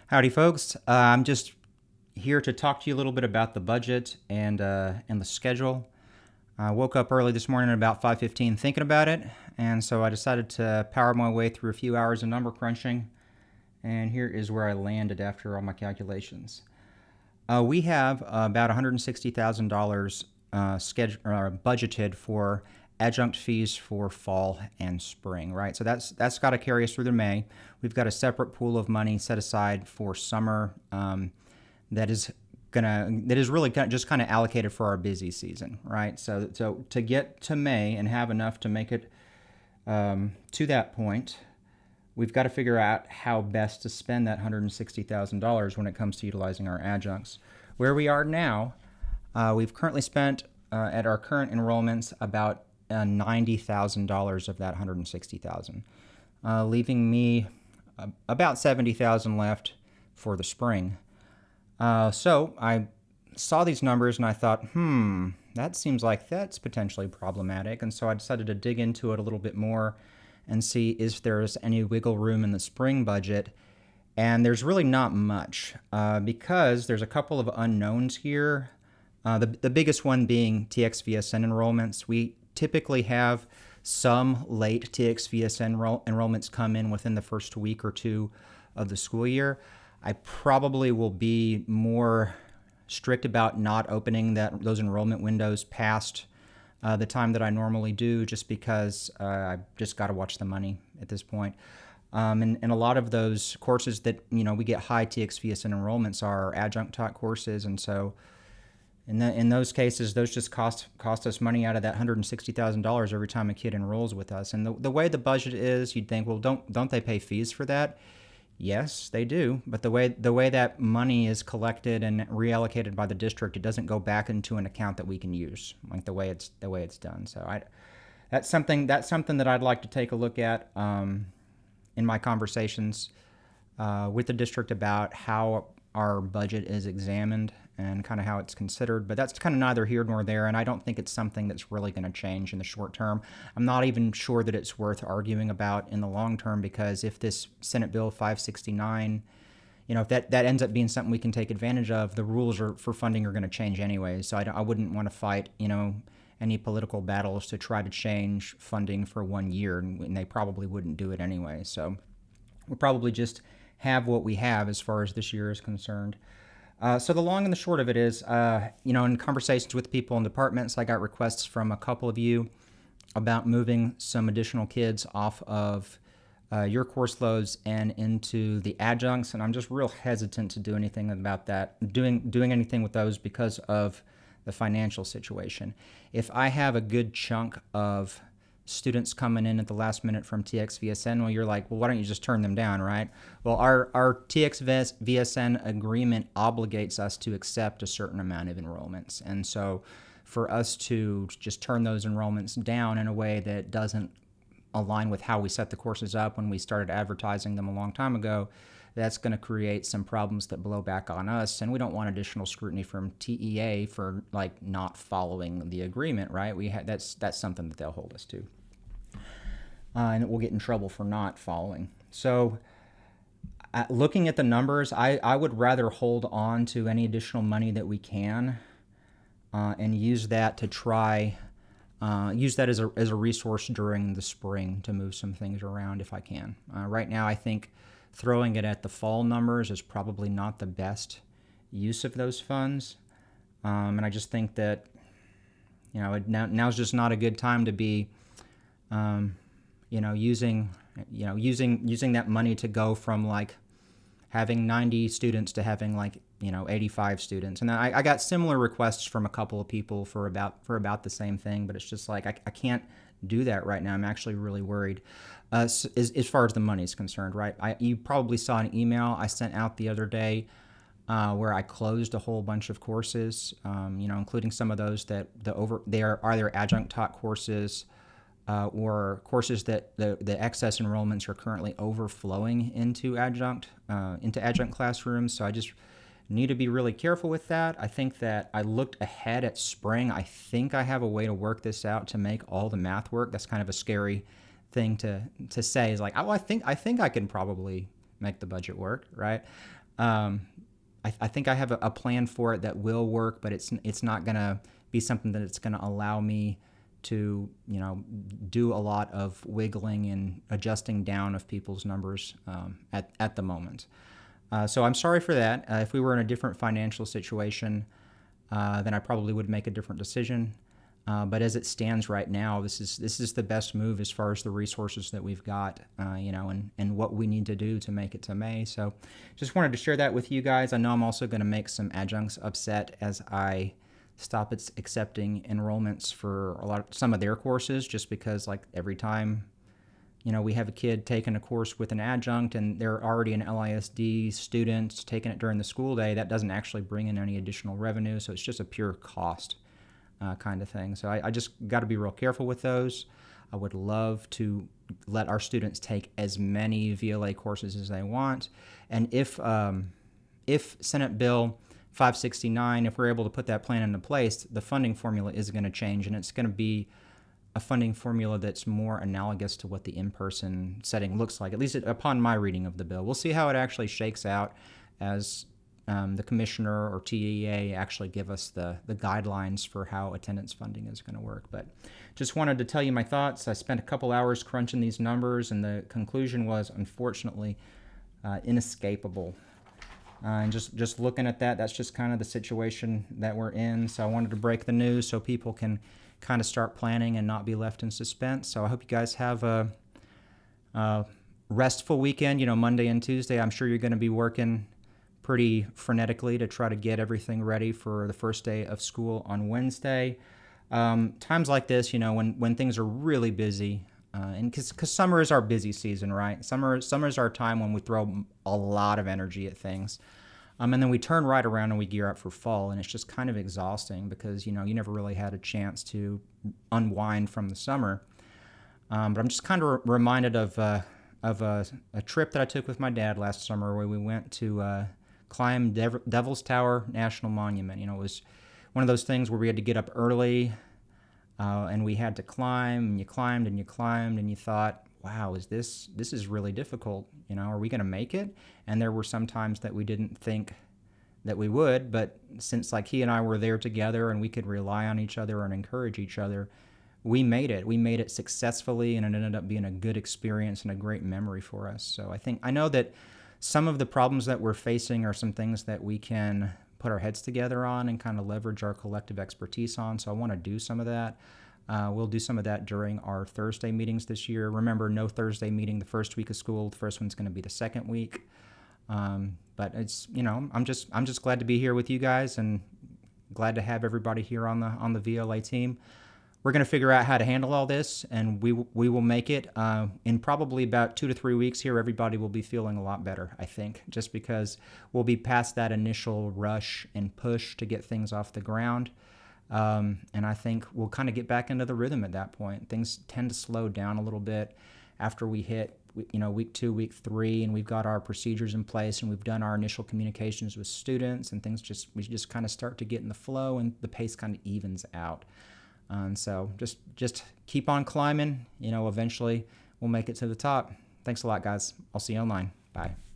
Howdy, folks. I'm just here to talk to you a little bit about the budget and the schedule. I woke up early this morning at about 5:15 thinking about it, and so I decided to power my way through a few hours of number crunching, and here is where I landed after all my calculations. We have about $160,000 budgeted for adjunct fees for fall and spring, right? So that's got to carry us through to May. We've got a separate pool of money set aside for summer that is really just kind of allocated for our busy season, right? So to get to May and have enough to make it to that point, we've got to figure out how best to spend that $160,000 when it comes to utilizing our adjuncts. Where we are now, we've currently spent at our current enrollments about $90,000 of that $160,000, leaving me about $70,000 left for the spring. So I saw these numbers and I thought, that seems like that's potentially problematic. And so I decided to dig into it a little bit more and see if there's any wiggle room in the spring budget. And there's really not much because there's a couple of unknowns here. The biggest one being TXVSN enrollments. We typically have some late TXVSN enrollments come in within the first week or two of the school year. I probably will be more strict about not opening those enrollment windows past the time that I normally do, just because I just got to watch the money at this point. And a lot of those courses that we get high TXVSN enrollments are adjunct taught courses, and so in those cases, those just cost us money out of that $160,000 every time a kid enrolls with us. And the way the budget is, you'd think, well, don't they pay fees for that? Yes, they do, but the way that money is collected and reallocated by the district, it doesn't go back into an account that we can use, like the way it's done. So that's something that I'd like to take a look at in my conversations with the district about how our budget is examined and kind of how it's considered. But that's kind of neither here nor there, and I don't think it's something that's really going to change in the short term. I'm not even sure that it's worth arguing about in the long term, because if this Senate Bill 569, if that ends up being something we can take advantage of, the rules for funding are going to change anyway. So I wouldn't want to fight, any political battles to try to change funding for 1 year, and they probably wouldn't do it anyway. So we'll probably just have what we have as far as this year is concerned. So the long and the short of it is, in conversations with people in departments, I got requests from a couple of you about moving some additional kids off of your course loads and into the adjuncts, and I'm just real hesitant to do anything about that, doing anything with those because of the financial situation. If I have a good chunk of students coming in at the last minute from TXVSN, well, you're like, well, why don't you just turn them down, right? Well, our TXVSN agreement obligates us to accept a certain amount of enrollments. And so for us to just turn those enrollments down in a way that doesn't align with how we set the courses up when we started advertising them a long time ago, that's going to create some problems that blow back on us, and we don't want additional scrutiny from TEA for not following the agreement, right? That's something that they'll hold us to, and we'll get in trouble for not following. So, looking at the numbers, I would rather hold on to any additional money that we can, and use that to try. Use that as a resource during the spring to move some things around if I can. Right now, I think throwing it at the fall numbers is probably not the best use of those funds, and I just think that now's just not a good time to be using that money to go from having 90 students to having 85 students. And I got similar requests from a couple of people for about the same thing, but it's just I can't do that right now. I'm actually really worried as far as the money is concerned, right? You probably saw an email I sent out the other day where I closed a whole bunch of courses, including some of those that they are either adjunct taught courses or courses that the excess enrollments are currently overflowing into adjunct classrooms. So I just need to be really careful with that. I think that I looked ahead at spring. I think I have a way to work this out to make all the math work. That's kind of a scary thing to say, is I think I can probably make the budget work, right? Um, I think I have a plan for it that will work, but it's not going to be something that it's going to allow me to, do a lot of wiggling and adjusting down of people's numbers at the moment. So I'm sorry for that. If we were in a different financial situation, then I probably would make a different decision. But as it stands right now, this is the best move as far as the resources that we've got, and what we need to do to make it to May. So just wanted to share that with you guys. I know I'm also going to make some adjuncts upset as I stop accepting enrollments for some of their courses, just because like every time we have a kid taking a course with an adjunct and they're already an LISD student taking it during the school day, that doesn't actually bring in any additional revenue. So it's just a pure cost kind of thing. So I just got to be real careful with those. I would love to let our students take as many VLA courses as they want. And if Senate Bill 569, if we're able to put that plan into place, the funding formula is going to change, and it's going to be a funding formula that's more analogous to what the in-person setting looks like, at least upon my reading of the bill. We'll see how it actually shakes out as the commissioner or TEA actually give us the guidelines for how attendance funding is going to work. But just wanted to tell you my thoughts. I spent a couple hours crunching these numbers, and the conclusion was, unfortunately, inescapable. And just looking at that, that's just kind of the situation that we're in. So I wanted to break the news so people can kind of start planning and not be left in suspense. So I hope you guys have a restful weekend. Monday and Tuesday, I'm sure you're going to be working pretty frenetically to try to get everything ready for the first day of school on Wednesday. Times like this, when things are really busy, and because summer is our busy season, right? Summer is our time when we throw a lot of energy at things. And then we turn right around and we gear up for fall, and it's just kind of exhausting because, you never really had a chance to unwind from the summer. But I'm just kind of reminded of a trip that I took with my dad last summer where we went to climb Devil's Tower National Monument. It was one of those things where we had to get up early, and we had to climb, and you climbed and you climbed, and you thought, wow, this is really difficult. Are we going to make it? And there were some times that we didn't think that we would, but since like he and I were there together and we could rely on each other and encourage each other, we made it. We made it successfully, and it ended up being a good experience and a great memory for us. So I know that some of the problems that we're facing are some things that we can put our heads together on and kind of leverage our collective expertise on. So I want to do some of that. We'll do some of that during our Thursday meetings this year. Remember, no Thursday meeting the first week of school. The first one's going to be the second week. But it's I'm just glad to be here with you guys and glad to have everybody here on the VLA team. We're going to figure out how to handle all this, and we will make it. In probably about 2 to 3 weeks here, everybody will be feeling a lot better, I think, just because we'll be past that initial rush and push to get things off the ground. And I think we'll kind of get back into the rhythm at that point. Things tend to slow down a little bit after we hit, week 2, week 3, and we've got our procedures in place and we've done our initial communications with students, and we just kind of start to get in the flow and the pace kind of evens out. And so just keep on climbing. Eventually we'll make it to the top. Thanks a lot, guys. I'll see you online. Bye.